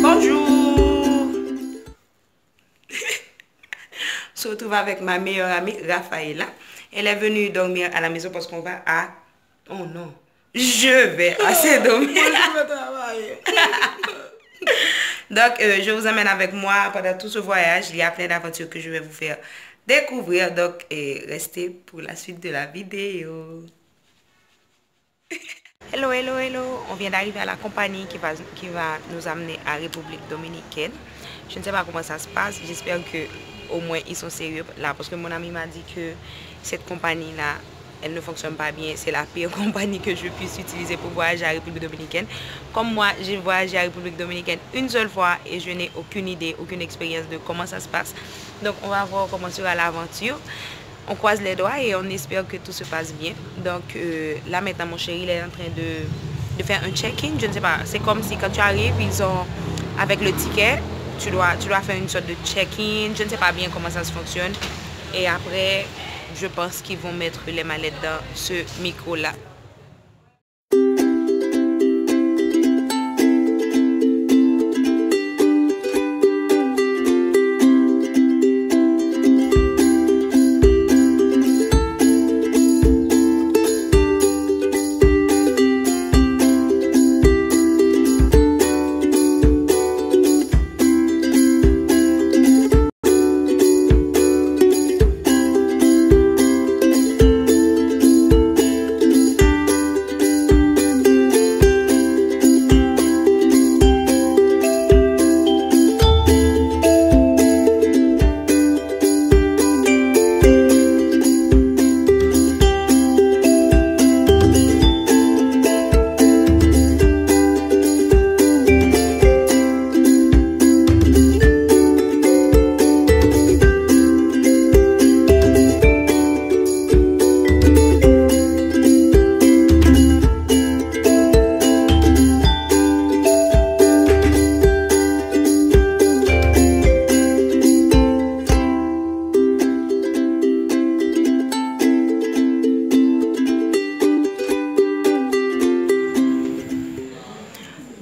Bonjour. Je me retrouve avec ma meilleure amie, Rafaela. Elle est venue dormir à la maison parce qu'on va à... Oh non. Je vais assez dormir. Donc, je vous amène avec moi pendant tout ce voyage. Il y a plein d'aventures que je vais vous faire découvrir. Donc, restez pour la suite de la vidéo. Hello, hello, hello. On vient d'arriver à la compagnie qui va nous amener à République Dominicaine. Je ne sais pas comment ça se passe. J'espère que au moins ils sont sérieux là. Parce que mon ami m'a dit que cette compagnie-là, elle ne fonctionne pas bien. C'est la pire compagnie que je puisse utiliser pour voyager à République Dominicaine. Comme moi, j'ai voyagé à République Dominicaine une seule fois et je n'ai aucune idée, aucune expérience de comment ça se passe. Donc, on va voir comment sera l'aventure. On croise les doigts et on espère que tout se passe bien. Donc, là maintenant, mon chéri, il est en train de faire un check-in. Je ne sais pas, c'est comme si quand tu arrives, ils ont, avec le ticket, tu dois faire une sorte de check-in. Je ne sais pas bien comment ça se fonctionne. Et après... je pense qu'ils vont mettre les mallettes dans ce micro-là.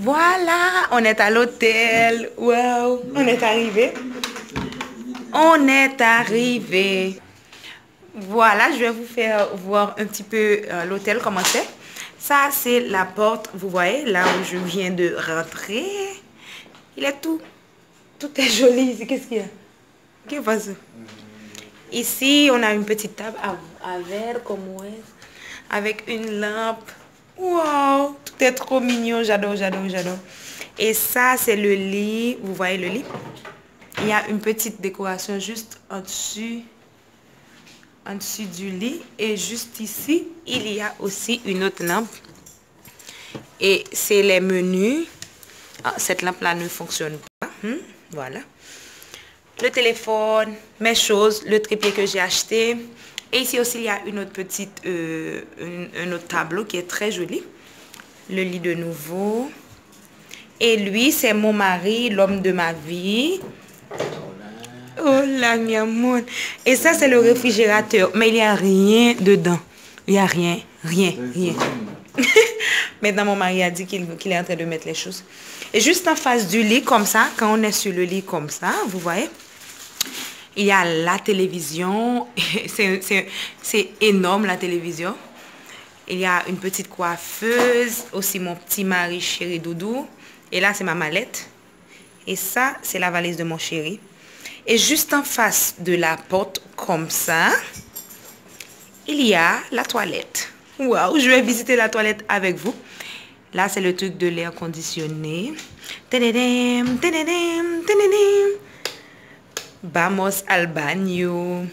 Voilà, on est à l'hôtel. Wow, on est arrivé. On est arrivé. Voilà, je vais vous faire voir un petit peu l'hôtel, comment c'est. Ça, c'est la porte, vous voyez, là où je viens de rentrer. Il est tout est joli ici. Qu'est-ce qu'il y a? Qu'est-ce que c'est? Ici, on a une petite table à verre, comme ouais, avec une lampe. Wow, tout est trop mignon. J'adore, j'adore, j'adore. Et ça, c'est le lit. Vous voyez le lit? Il y a une petite décoration juste en dessus du lit. Et juste ici, il y a aussi une autre lampe. Et c'est les menus. Ah, cette lampe-là ne fonctionne pas. Voilà. Le téléphone, mes choses, le trépied que j'ai acheté. Et ici aussi, il y a une autre petite, un autre tableau qui est très joli. Le lit de nouveau. Et lui, c'est mon mari, l'homme de ma vie. Oh là, mi amour. Et ça, c'est le réfrigérateur. Mais il n'y a rien dedans. Il n'y a rien. Maintenant, mon mari a dit qu'il est en train de mettre les choses. Et juste en face du lit, comme ça, quand on est sur le lit comme ça, vous voyez, il y a la télévision. C'est énorme, la télévision. Il y a une petite coiffeuse. Aussi, mon petit mari chéri doudou. Et là, c'est ma mallette. Et ça, c'est la valise de mon chéri. Et juste en face de la porte, comme ça, il y a la toilette. Waouh, je vais visiter la toilette avec vous. Là, c'est le truc de l'air conditionné. Vamos al baño.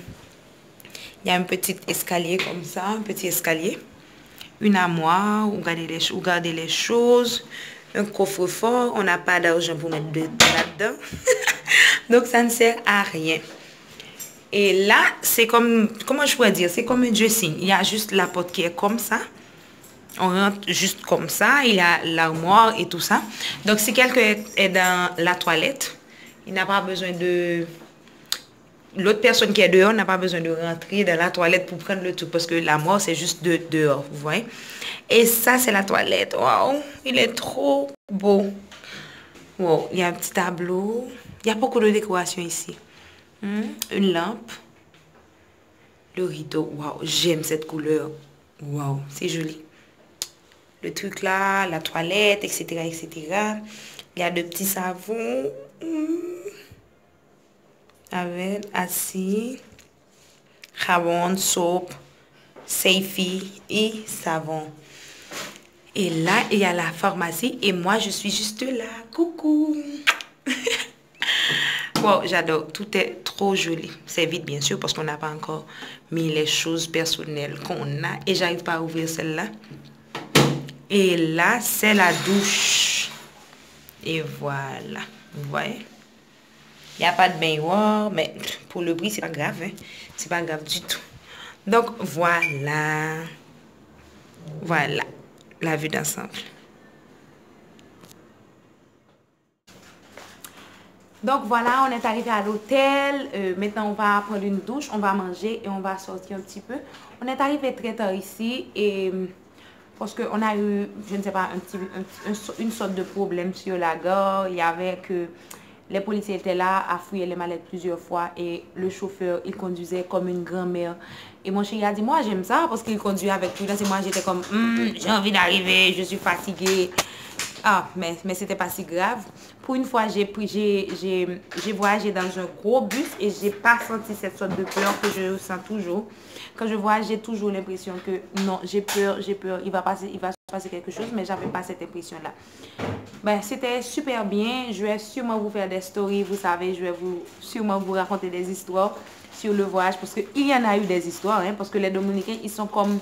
Il y a un petit escalier comme ça, un petit escalier. Une armoire où garder les choses. Un coffre-fort. On n'a pas d'argent pour mettre là-dedans. Donc, ça ne sert à rien. Et là, c'est comme, comment je pourrais dire, c'est comme un dressing. Il y a juste la porte qui est comme ça. On rentre juste comme ça. Il y a l'armoire et tout ça. Donc, si quelqu'un est dans la toilette, il n'a pas besoin de... l'autre personne qui est dehors n'a pas besoin de rentrer dans la toilette pour prendre le tout parce que la mort, c'est juste dehors, vous voyez. Et ça, c'est la toilette. Waouh, il est trop beau. Wow, il y a un petit tableau. Il y a beaucoup de décoration ici. Une lampe. Le rideau. Waouh, j'aime cette couleur. Waouh, c'est joli. Le truc là, la toilette, etc., etc. Il y a de petits savons. Avec assis, jabon, soap, safety et savon. Et là, il y a la pharmacie et moi, je suis juste là. Coucou. Wow, j'adore. Tout est trop joli. C'est vide, bien sûr, parce qu'on n'a pas encore mis les choses personnelles qu'on a. Et j'arrive pas à ouvrir celle-là. Et là, c'est la douche. Et voilà. Vous voyez? Il n'y a pas de baignoire, mais pour le prix, c'est pas grave. Hein? C'est pas grave du tout. Donc, voilà. Voilà. La vue d'ensemble. Donc, voilà, on est arrivé à l'hôtel. Maintenant, on va prendre une douche, on va manger et on va sortir un petit peu. On est arrivé très tard ici et parce qu'on a eu, je ne sais pas, une sorte de problème sur la gare. Il y avait que les policiers étaient là à fouiller les mallettes plusieurs fois et le chauffeur, il conduisait comme une grand-mère. Et mon chéri a dit, moi j'aime ça parce qu'il conduit avec prudence. Et moi j'étais comme, j'ai envie d'arriver, je suis fatiguée. Ah, mais c'était pas si grave. Pour une fois, j'ai voyagé dans un gros bus et j'ai pas senti cette sorte de peur que je sens toujours. Quand je voyage, j'ai toujours l'impression que non, j'ai peur, il va se passer quelque chose, mais j'avais pas cette impression-là. Ben, c'était super bien. Je vais sûrement vous faire des stories, vous savez, je vais sûrement vous raconter des histoires sur le voyage parce qu'il y en a eu des histoires, hein, parce que les Dominicains, ils sont comme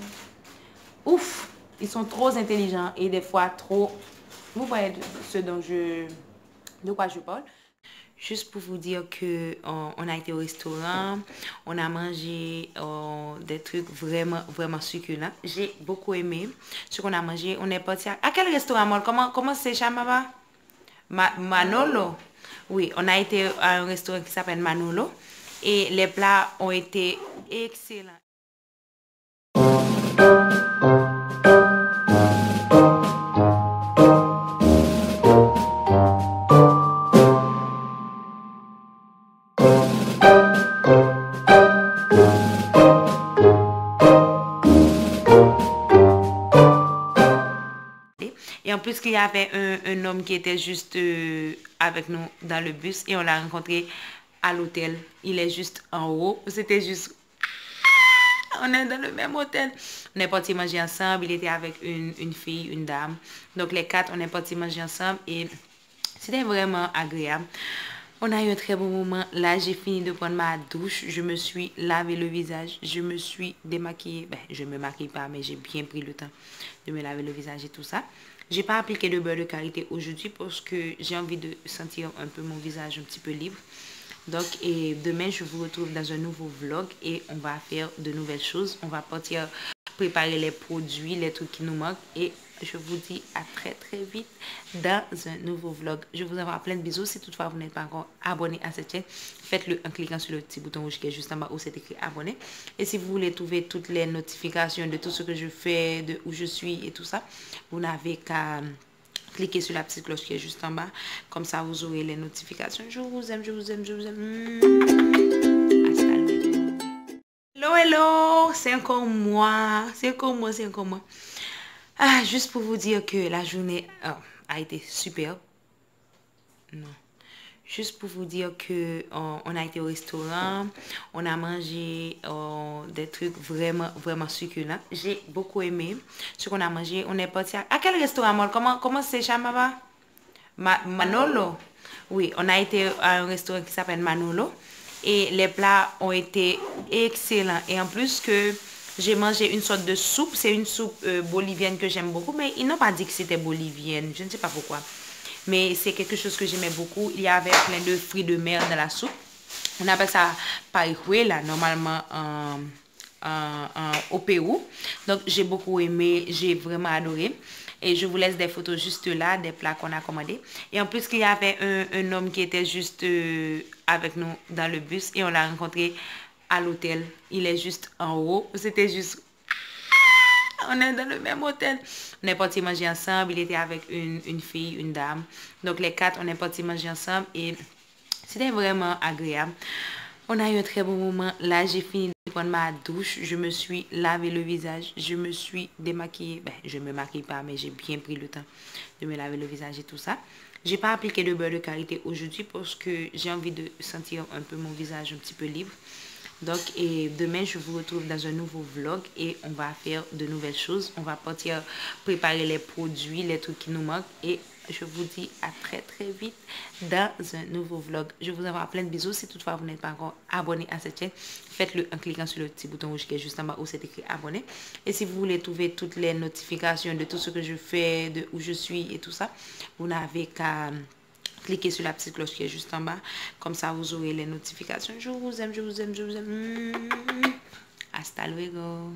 ouf, ils sont trop intelligents et des fois trop. Vous voyez de quoi je parle. Juste pour vous dire que on a été au restaurant, on a mangé des trucs vraiment succulents. J'ai beaucoup aimé ce qu'on a mangé. On est parti à quel restaurant? Comment c'est, Chamaba? Manolo. Oui, on a été à un restaurant qui s'appelle Manolo et les plats ont été excellents. Et en plus qu'il y avait un homme qui était juste avec nous dans le bus et on l'a rencontré à l'hôtel. Il est juste en haut. C'était juste... On est dans le même hôtel. On est parti manger ensemble. Il était avec une fille, une dame. Donc les quatre, on est parti manger ensemble et c'était vraiment agréable. On a eu un très bon moment. Là, j'ai fini de prendre ma douche. Je me suis lavé le visage. Je me suis démaquillée. Ben, je ne me maquille pas, mais j'ai bien pris le temps de me laver le visage et tout ça. J'ai pas appliqué de beurre de karité aujourd'hui parce que j'ai envie de sentir un peu mon visage un petit peu libre. Donc, et demain, je vous retrouve dans un nouveau vlog et on va faire de nouvelles choses. On va partir préparer les produits, les trucs qui nous manquent et je vous dis à très vite dans un nouveau vlog. Je vous envoie plein de bisous. Si toutefois vous n'êtes pas encore abonné à cette chaîne, faites-le en cliquant sur le petit bouton rouge qui est juste en bas où c'est écrit abonné. Et si vous voulez trouver toutes les notifications de tout ce que je fais, de où je suis et tout ça, vous n'avez qu'à cliquez sur la petite cloche qui est juste en bas. Comme ça, vous aurez les notifications. Je vous aime, je vous aime, je vous aime. Hello, c'est encore moi. C'est encore moi. Ah, juste pour vous dire que la journée a été super. Non. Juste pour vous dire que on a été au restaurant, on a mangé des trucs vraiment succulents. J'ai beaucoup aimé ce qu'on a mangé. On est parti à quel restaurant? Comment c'est, Chamaba? Manolo. Oui, on a été à un restaurant qui s'appelle Manolo et les plats ont été excellents. Et en plus que j'ai mangé une sorte de soupe. C'est une soupe bolivienne que j'aime beaucoup, mais ils n'ont pas dit que c'était bolivienne. Je ne sais pas pourquoi. Mais c'est quelque chose que j'aimais beaucoup. Il y avait plein de fruits de mer dans la soupe. On appelle ça païhuela, normalement au Pérou. Donc, j'ai beaucoup aimé, j'ai vraiment adoré. Et je vous laisse des photos juste là, des plats qu'on a commandés. Et en plus, qu'il y avait un homme qui était juste avec nous dans le bus et on l'a rencontré à l'hôtel. Il est juste en haut. C'était juste... On est dans le même hôtel. On est parti manger ensemble. Il était avec une fille, une dame. Donc, les quatre, on est parti manger ensemble et c'était vraiment agréable. On a eu un très bon moment. Là, j'ai fini de prendre ma douche. Je me suis lavé le visage. Je me suis démaquillée. Ben, je ne me maquille pas, mais j'ai bien pris le temps de me laver le visage et tout ça. J'ai pas appliqué de beurre de karité aujourd'hui parce que j'ai envie de sentir un peu mon visage un petit peu libre. Donc, et demain, je vous retrouve dans un nouveau vlog et on va faire de nouvelles choses. On va partir préparer les produits, les trucs qui nous manquent et je vous dis à très très vite dans un nouveau vlog. Je vous envoie plein de bisous. Si toutefois vous n'êtes pas encore abonné à cette chaîne, faites-le en cliquant sur le petit bouton rouge qui est juste en bas où c'est écrit abonné. Et si vous voulez trouver toutes les notifications de tout ce que je fais, de où je suis et tout ça, vous n'avez qu'à cliquez sur la petite cloche qui est juste en bas. Comme ça, vous aurez les notifications. Je vous aime, je vous aime, je vous aime. Hasta luego.